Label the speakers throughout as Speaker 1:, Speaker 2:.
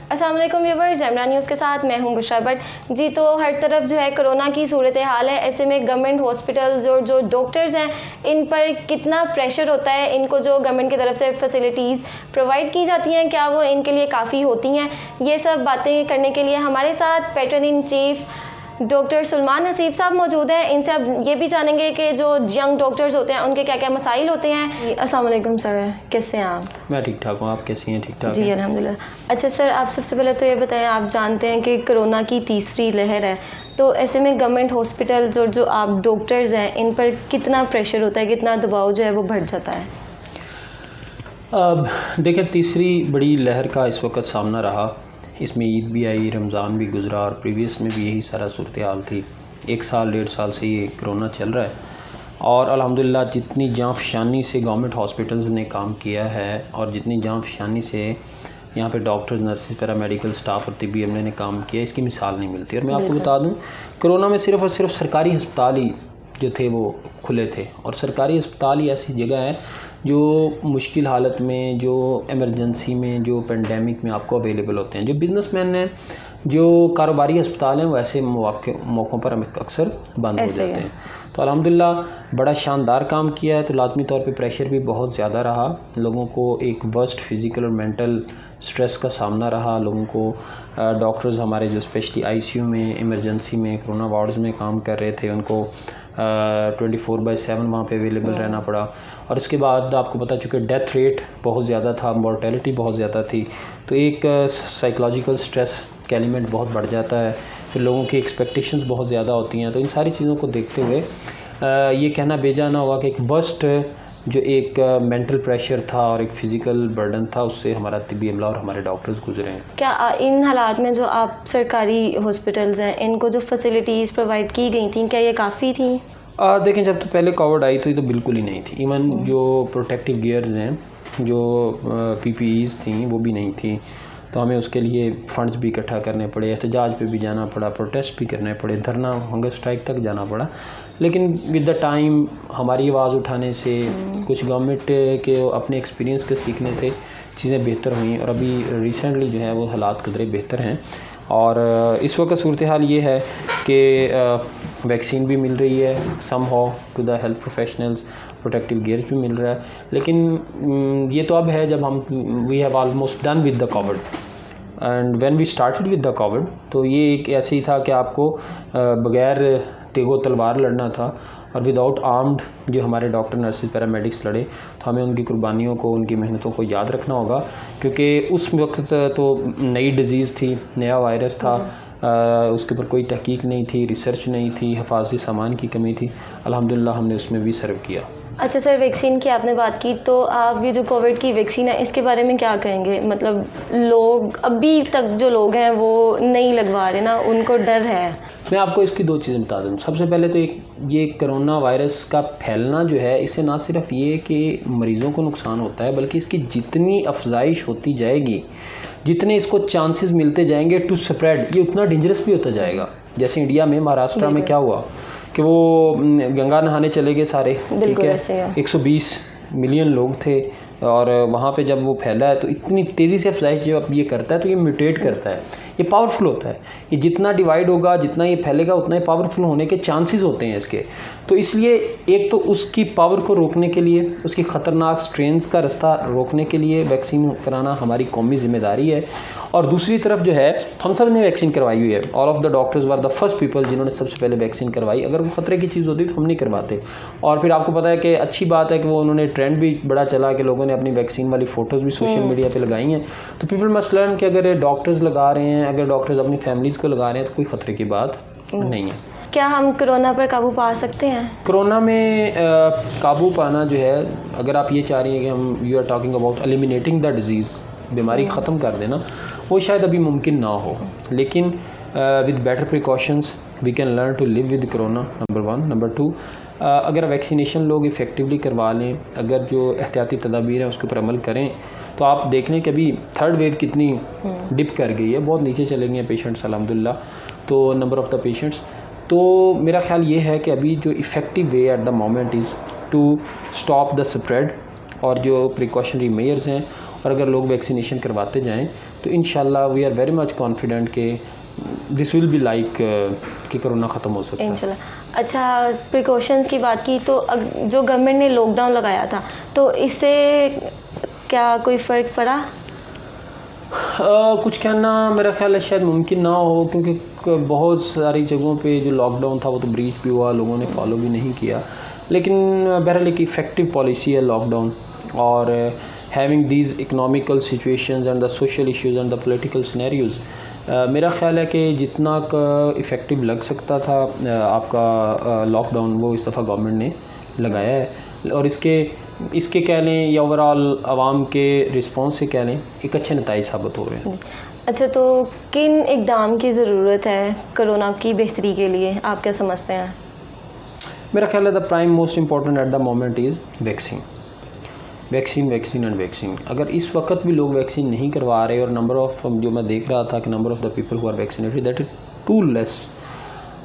Speaker 1: अस्सलाम वालेकुम व्यूअर्स, जमना न्यूज़ के साथ मैं हूं बुशरा भट्ट जी। तो हर तरफ जो है कोरोना की सूरत हाल है। ऐसे में गवर्नमेंट हॉस्पिटल्स और जो डॉक्टर्स हैं इन पर कितना प्रेशर होता है, इनको जो गवर्नमेंट की तरफ से फैसिलिटीज़ प्रोवाइड की जाती हैं क्या वो इनके लिए काफ़ी होती हैं? ये सब बातें करने के लिए हमारे साथ patron in chief doctor Suleman Haseeb साहब मौजूद हैं। इनसे अब ये भी जानेंगे कि जो यंग डॉक्टर्स होते हैं उनके क्या क्या मसाइल होते हैं। अस्सलाम वालेकुम सर, कैसे हैं आप?
Speaker 2: मैं ठीक ठाक हूँ, आप कैसी हैं? ठीक ठाक
Speaker 1: जी अल्हम्दुलिल्लाह। अच्छा सर, आप सबसे पहले तो ये बताएं, आप जानते हैं कि कोरोना की तीसरी लहर है, तो ऐसे में गवर्नमेंट हॉस्पिटल्स और जो आप डॉक्टर्स हैं इन पर कितना प्रेशर होता है, कितना दबाव जो है वो बढ़ जाता है?
Speaker 2: अब देखिए, तीसरी बड़ी लहर का इस वक्त सामना रहा। इसमें ईद भी आई, रमज़ान भी गुज़रा और प्रीवियस में भी यही सारा सूरत हाल थी। 1 साल 1.5 साल से ये कोरोना चल रहा है और अल्हम्दुलिल्लाह जितनी जाँफशानी से गवर्नमेंट हॉस्पिटल्स ने काम किया है और जितनी जाँफशानी से यहाँ पे डॉक्टर्स, नर्सेज, पैरामेडिकल स्टाफ और तिब्बी अमले ने काम किया, इसकी मिसाल नहीं मिलती। और मैं आपको बता दूँ, कोरोना में सिर्फ़ और सिर्फ सरकारी अस्पताल ही जो थे वो खुले थे और सरकारी अस्पताल ही ऐसी जगह है जो मुश्किल हालत में, जो इमरजेंसी में, जो पेंडेमिक में आपको अवेलेबल होते हैं। जो बिजनेसमैन हैं, जो कारोबारी अस्पताल हैं, वो ऐसे मौक़ों पर अक्सर बंद हो जाते हैं। तो अल्हम्दुलिल्लाह बड़ा शानदार काम किया है। तो लाजमी तौर पे प्रेशर भी बहुत ज़्यादा रहा, लोगों को एक वर्स्ट फिज़िकल और मेंटल स्ट्रेस का सामना रहा। लोगों को डॉक्टर्स हमारे जो स्पेशली आईसीयू में, इमरजेंसी में, कोरोना वार्ड्स में काम कर रहे थे, उनको 24/7 वहाँ पे अवेलेबल रहना पड़ा। और इसके बाद आपको पता, चूँकि डेथ रेट बहुत ज़्यादा था, मॉर्टेलिटी बहुत ज़्यादा थी, तो एक साइकोलॉजिकल स्ट्रेस का एलिमेंट बहुत बढ़ जाता है। फिर लोगों की एक्सपेक्टेशंस बहुत ज़्यादा होती हैं। तो इन सारी चीज़ों को देखते हुए ये कहना बेजा ना होगा कि एक वर्स्ट जो एक मेंटल प्रेशर था और एक फ़िज़िकल बर्डन था, उससे हमारा तिब्बी अमला और हमारे डॉक्टर्स गुजरे हैं।
Speaker 1: क्या इन हालात में जो आप सरकारी हॉस्पिटल्स हैं इनको जो फैसिलिटीज़ प्रोवाइड की गई थी, क्या ये काफ़ी थी?
Speaker 2: देखें, जब तो पहले कोविड आई तो ये तो बिल्कुल ही नहीं थी। इवन जो प्रोटेक्टिव गियर्स हैं, जो पीपीईज़ थी, वो भी नहीं थी। तो हमें उसके लिए फ़ंड्स भी इकट्ठा करने पड़े, एहतजाज पे भी जाना पड़ा, प्रोटेस्ट भी करने पड़े, धरना, हंगर स्ट्राइक तक जाना पड़ा। लेकिन विद द टाइम हमारी आवाज़ उठाने से कुछ गवर्नमेंट के अपने एक्सपीरियंस के सीखने थे, चीज़ें बेहतर हुई और अभी रिसेंटली जो है वो हालात कदरे बेहतर हैं। और इस वक्त सूरत हाल ये है कि वैक्सीन भी मिल रही है somehow to the health professionals, protective gears भी मिल रहा है। लेकिन ये तो अब है जब हम we have almost done with the COVID and when we started with the COVID, तो ये एक ऐसे ही था कि आपको बग़ैर तेगो तलवार लड़ना था और विदाउट आर्म्ड जो हमारे डॉक्टर, नर्सेज, पैरामेडिक्स लड़े। तो हमें उनकी कुर्बानियों को, उनकी मेहनतों को याद रखना होगा, क्योंकि उस वक्त तो नई डिज़ीज़ थी, नया वायरस था, उसके ऊपर कोई तहकीक नहीं थी, रिसर्च नहीं थी, हिफाजती सामान की कमी थी। अल्हम्दुलिल्लाह हमने उसमें भी सर्व किया।
Speaker 1: अच्छा सर, वैक्सीन की आपने बात की, तो आप ये जो कोविड की वैक्सीन है इसके बारे में क्या कहेंगे? मतलब लोग अभी तक जो लोग हैं वो नहीं लगवा रहे ना, उनको डर है।
Speaker 2: मैं आपको इसकी 2 चीज़ें बता दूँ। सबसे पहले तो ये कोरोना वायरस का फैलना जो है, इससे ना सिर्फ ये कि मरीज़ों को नुकसान होता है, बल्कि इसकी जितनी अफजाइश होती जाएगी, जितने इसको चांसेस मिलते जाएंगे टू स्प्रेड, ये उतना डेंजरस भी होता जाएगा। जैसे इंडिया में, महाराष्ट्र में क्या हुआ कि वो गंगा नहाने चले गए सारे, ठीक है, 120 मिलियन लोग थे और वहाँ पे जब वो फैला है तो इतनी तेज़ी से अफजाइश जब ये करता है तो ये म्यूटेट करता है, ये पावरफुल होता है। ये जितना डिवाइड होगा, जितना ये फैलेगा, उतना ही पावरफुल होने के चांसेस होते हैं इसके। तो इसलिए एक तो उसकी पावर को रोकने के लिए, उसकी ख़तरनाक स्ट्रेन्स का रास्ता रोकने के लिए वैक्सीन कराना हमारी कौमी ज़िम्मेदारी है। और दूसरी तरफ जो है, हम सब ने वैक्सीन करवाई हुई है। All of the doctors were the first people जिन्होंने सबसे पहले वैक्सीन करवाई। अगर वो ख़तरे की चीज़ होती तो हम नहीं करवाते। और फिर आपको पता है कि अच्छी बात है कि वो उन्होंने ट्रेंड भी बड़ा चला कि लोगों ने अपनी वैक्सीन वाली फ़ोटोज़ भी सोशल मीडिया पे लगाई हैं। तो पीपल मस्ट लर्न कि अगर डॉक्टर्स लगा रहे हैं, अगर डॉक्टर्स अपनी फैमिलीज़ को लगा रहे हैं तो कोई ख़तरे की बात नहीं है।
Speaker 1: क्या हम कोरोना पर काबू पा सकते हैं?
Speaker 2: कोरोना में काबू पाना जो है, अगर आप ये चाह रही हैं कि हम you are talking about eliminating the disease, बीमारी ख़त्म कर देना, वो शायद अभी मुमकिन ना हो। लेकिन with better precautions we can learn to live with corona, number 1। Number 2, अगर वैक्सीनेशन लोग इफ़ेक्टिवली करवा लें, अगर जो एहतियाती तदाबीर हैं उसके ऊपर अमल करें, तो आप देख लें कि अभी 3rd वेव कितनी डिप कर गई है, बहुत नीचे चले गए हैं पेशेंट्स अल्हम्दुलिल्लाह, तो नंबर ऑफ़ द पेशेंट्स। तो मेरा ख्याल ये है कि अभी जो effective way at the moment is to stop the spread, और जो प्रिकॉशनरी मेयर्स हैं और अगर लोग वैक्सीनेशन करवाते जाएं तो इंशाल्लाह we are very much confident कि दिस विल बी लाइक कि कोरोना ख़त्म हो सकता है
Speaker 1: इंशाल्लाह। अच्छा, प्रिकॉशंस की बात की तो जो गवर्नमेंट ने लॉकडाउन लगाया था तो इससे क्या कोई फ़र्क पड़ा?
Speaker 2: कुछ कहना मेरा ख्याल है शायद मुमकिन ना हो, क्योंकि बहुत सारी जगहों पे जो लॉकडाउन था वो तो ब्रीच भी हुआ, लोगों ने फॉलो भी नहीं किया। लेकिन बहरहाल एक इफ़ेक्टिव पॉलिसी है लॉकडाउन, और having these economical situations and the social issues and the political scenarios, मेरा ख्याल है कि जितना का इफ़ेक्टिव लग सकता था आपका लॉकडाउन, वो इस दफ़ा गवर्नमेंट ने लगाया है। और इसके कह लें या ओवरऑल आवाम के रिस्पॉन्स से कह लें एक अच्छे नतीजे साबित हो रहे हैं।
Speaker 1: अच्छा, तो किन इक़दाम की ज़रूरत है कोरोना की बेहतरी के लिए, आप क्या समझते हैं?
Speaker 2: मेरा ख्याल है the prime most important eight the moment is vaccine and vaccine. अगर इस वक्त भी लोग वैक्सीन नहीं करवा रहे, और नंबर ऑफ़ जो मैं देख रहा था कि number of the people who are vaccinated that is too less.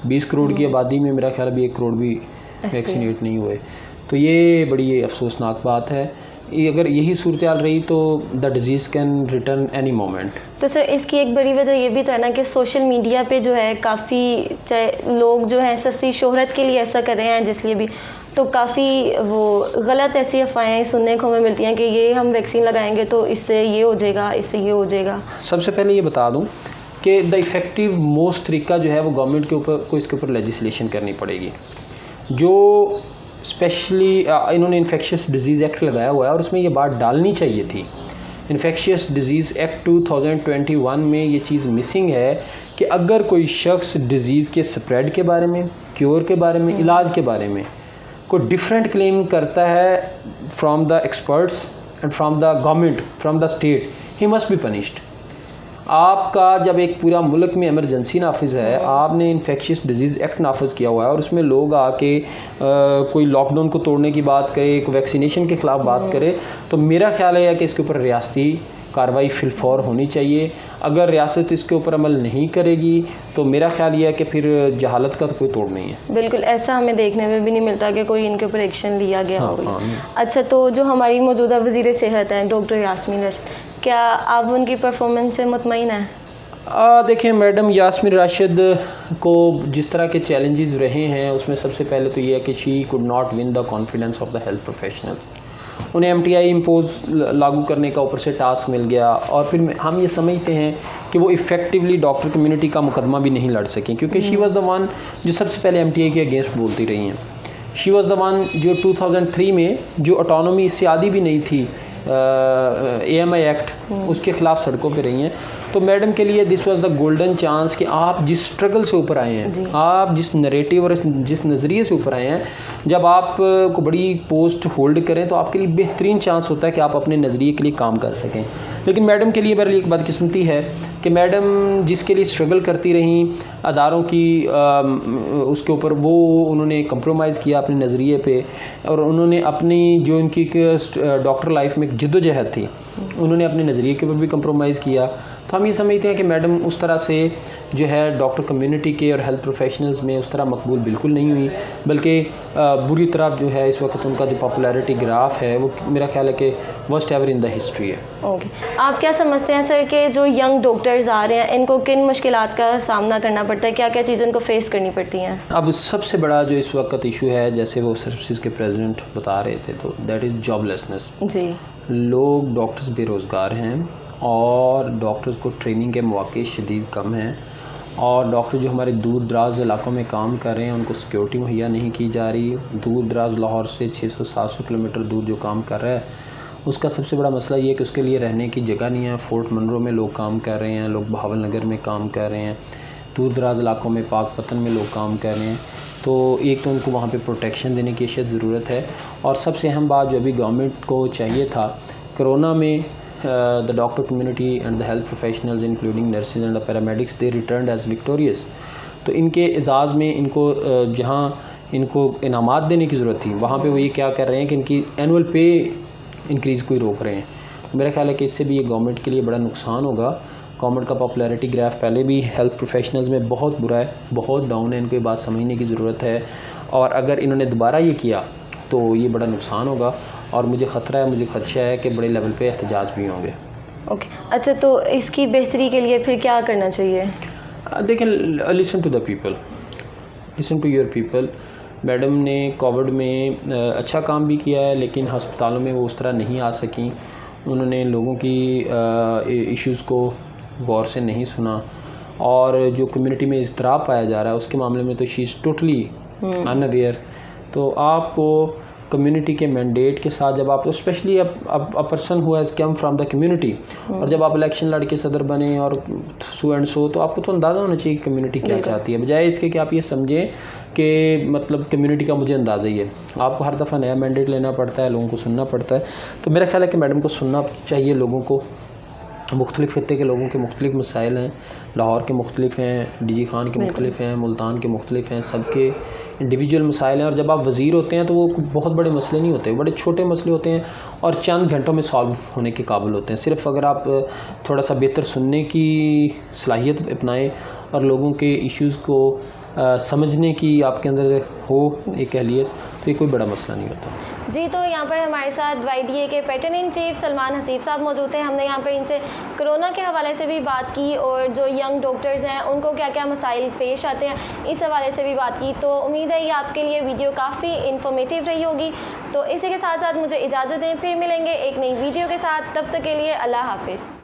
Speaker 2: 20 crore की आबादी में मेरा ख्याल है भी 1 करोड़ भी वैक्सीनेट नहीं हुए, तो ये बड़ी अफसोसनाक बात है। अगर यही सूरत हाल रही तो the disease can return any moment.
Speaker 1: तो सर इसकी एक बड़ी वजह ये भी तो है ना कि सोशल मीडिया पे जो है काफ़ी लोग जो हैं सस्ती शोहरत के लिए ऐसा कर रहे हैं, जिसलिए भी तो काफ़ी वो गलत ऐसी अफवाहें सुनने को हमें मिलती हैं कि ये हम वैक्सीन लगाएंगे तो इससे ये हो जाएगा, इससे ये हो जाएगा।
Speaker 2: सबसे पहले ये बता दूं कि द इफ़ेक्टिव मोस्ट तरीका जो है वो गवर्नमेंट के ऊपर को इसके ऊपर लेजिस्लेशन करनी पड़ेगी। जो स्पेशली इन्होंने इन्फेक्शियस डिजीज़ एक्ट लगाया हुआ है, और उसमें ये बात डालनी चाहिए थी। इन्फेक्शियस डिजीज़ एक्ट 2021 में ये चीज़ मिसिंग है कि अगर कोई शख्स डिज़ीज़ के स्प्रेड के बारे में, क्योर के बारे में, इलाज के बारे में कोई डिफरेंट क्लेम करता है from the experts and from the government, from the state, he must be punished. आपका जब एक पूरा मुल्क में इमरजेंसी नाफिज है, आपने इन्फेक्शियस डिजीज़ एक्ट नाफिज किया हुआ है, और उसमें लोग आके कोई लॉकडाउन को तोड़ने की बात करे, एक वैक्सीनेशन के ख़िलाफ़ बात करे, तो मेरा ख्याल है कि इसके ऊपर रियासती कार्रवाई फिलफौर होनी चाहिए। अगर रियासत इसके ऊपर अमल नहीं करेगी तो मेरा ख्याल ये है कि फिर जहालत का तो कोई तोड़ नहीं है।
Speaker 1: बिल्कुल, ऐसा हमें देखने में भी नहीं मिलता कि कोई इनके ऊपर एक्शन लिया गया हो।
Speaker 2: हाँ।
Speaker 1: अच्छा, तो जो हमारी मौजूदा वज़ीर सेहत हैं डॉक्टर यास्मीन राशिद, क्या आप उनकी परफॉर्मेंस से मुतमईन हैं?
Speaker 2: देखें, मैडम यास्मीन राशिद को जिस तरह के चैलेंजेस रहे हैं उसमें सबसे पहले तो ये है कि she could not win the confidence of the health professional. उन्हें MTI इम्पोज लागू करने का ऊपर से टास्क मिल गया, और फिर हम ये समझते हैं कि वो इफ़ेक्टिवली डॉक्टर कम्युनिटी का मुकदमा भी नहीं लड़ सकें, क्योंकि शी वाज़ द वन जो सबसे पहले MTI के अगेंस्ट बोलती रही हैं। शी वाज़ द वन जो 2003 में जो ऑटोनॉमी इससे आदी भी नहीं थी, AMI एक्ट, उसके ख़िलाफ़ सड़कों पे रही हैं। तो मैडम के लिए this was the golden chance कि आप जिस स्ट्रगल से ऊपर आए हैं, आप जिस नरेटिव और जिस नज़रिए से ऊपर आए हैं, जब आप को बड़ी पोस्ट होल्ड करें तो आपके लिए बेहतरीन चांस होता है कि आप अपने नज़रिए के लिए काम कर सकें। लेकिन मैडम के लिए मेरे लिए एक बदकिस्मती है कि मैडम जिसके लिए स्ट्रगल करती रहीं अदारों की, उसके ऊपर वो उन्होंने कंप्रोमाइज़ किया अपने नज़रिए पे, और उन्होंने अपनी जो उनकी डॉक्टर लाइफ में जद्दोजहद थी उन्होंने अपने नज़रिए के ऊपर भी कंप्रोमाइज़ किया। तो हम ये समझते हैं कि मैडम उस तरह से जो है डॉक्टर कम्युनिटी के और हेल्थ प्रोफेशनल्स में उस तरह मकबूल बिल्कुल नहीं हुई, बल्कि बुरी तरफ जो है इस वक्त उनका जो पॉपुलैरिटी ग्राफ है वो मेरा ख्याल है कि worst ever in the history है।
Speaker 1: ओके, आप क्या समझते हैं सर कि जो यंग डॉक्टर्स आ रहे हैं इनको किन मुश्किलात का सामना करना पड़ता है, क्या क्या चीज़ें इनको फेस करनी पड़ती हैं?
Speaker 2: अब सबसे बड़ा जो इस वक्त इशू है, जैसे वो सर्विसेज के प्रेसिडेंट बता रहे थे, तो दैट इज़ जॉबलेसनेस।
Speaker 1: जी,
Speaker 2: लोग डॉक्टर्स बेरोज़गार हैं, और डॉक्टर्स को ट्रेनिंग के मौके शदीद कम हैं, और डॉक्टर जो हमारे दूर दराज इलाकों में काम कर रहे हैं उनको सिक्योरिटी मुहैया नहीं की जा रही। दूर दराज लाहौर से 600-700 किलोमीटर दूर जो काम कर रहा है उसका सबसे बड़ा मसला ये है कि उसके लिए रहने की जगह नहीं है। फोर्ट मनरो में लोग काम कर रहे हैं, लोग बहावल नगर में काम कर रहे हैं, दूर दराज इलाकों में पाकपतन में लोग काम कर रहे हैं। तो एक तो उनको वहाँ पे प्रोटेक्शन देने की अशद ज़रूरत है, और सबसे अहम बात जो अभी गवर्नमेंट को चाहिए था, कोरोना में the doctor community and the health professionals including nurses and the paramedics they returned as victorious। तो इनके एजाज़ में इनको जहाँ इनको इनामात देने की ज़रूरत थी वहाँ पे वो ये क्या कर रहे हैं कि इनकी एनुअल पे इंक्रीज़ को ही रोक रहे हैं। मेरा ख्याल है कि इससे भी ये गवर्नमेंट के लिए बड़ा नुकसान होगा। गवर्नमेंट का पॉपुलैरिटी ग्राफ पहले भी हेल्थ प्रोफेशनल्स में बहुत बुरा है, बहुत डाउन है, इनको ये बात समझने की ज़रूरत है। और अगर इन्होंने दोबारा ये किया तो ये बड़ा नुकसान होगा और मुझे ख़तरा है, मुझे खदशा है कि बड़े लेवल पे एहतजाज भी होंगे।
Speaker 1: ओके, अच्छा, तो इसकी बेहतरी के लिए फिर क्या करना चाहिए?
Speaker 2: देखें, listen to the people, listen to your people. Madam ने कोविड में अच्छा काम भी किया है, लेकिन हस्पतालों में वो उस तरह नहीं आ सकी। उन्होंने लोगों की इश्यूज़ को गौर से नहीं सुना, और जो कम्युनिटी में इज़्तिराब पाया जा रहा है उसके मामले में तो शी इज़ टोटली अनअवेयर। तो आपको कम्युनिटी के मैंडेट के साथ, जब आप specially a person who has come from the community, और जब आप इलेक्शन लड़ के सदर बने और सो एंड सो, तो आपको तो अंदाज़ा होना चाहिए कि कम्युनिटी क्या चाहती है, बजाय इसके कि आप ये समझें कि मतलब कम्युनिटी का मुझे अंदाज़ा ही है। आपको हर दफ़ा नया मैंडेट लेना पड़ता है, लोगों को सुनना पड़ता है। तो मेरा ख्याल है कि मैडम को सुनना चाहिए लोगों को। मुख्तलिफ़ खत्ते के लोगों के मुख्तलिफ़ मसाइल हैं, लाहौर के मुख्तलिफ़ हैं, डीजी खान के मुख्तलिफ़ हैं, मुल्तान के मुख्तलिफ़ हैं, सबके इंडिविजुअल मसाइल हैं। और जब आप वज़ीर होते हैं तो वो बहुत बड़े मसले नहीं होते, बड़े छोटे मसले होते हैं और चंद घंटों में सॉल्व होने के काबिल होते हैं। सिर्फ़ अगर आप थोड़ा सा बेहतर सुनने की सलाहियत अपनाएं और लोगों के इश्यूज़ को समझने की आपके अंदर हो एक अहलियत, तो ये कोई बड़ा मसला नहीं होता।
Speaker 1: जी, तो यहाँ पर हमारे साथ YDA के pattern in chief Salman Haseeb साहब मौजूद हैं। हमने यहाँ पर इनसे कोरोना के हवाले से भी बात की और जो यंग डॉक्टर्स हैं उनको क्या क्या मसाइल पेश आते हैं इस हवाले से भी बात की। तो उम्मीद है ये आपके लिए वीडियो काफ़ी इन्फॉर्मेटिव रही होगी। तो इसी के साथ साथ मुझे इजाज़त दें, फिर मिलेंगे एक नई वीडियो के साथ। तब तक के लिए अल्लाह हाफिज़।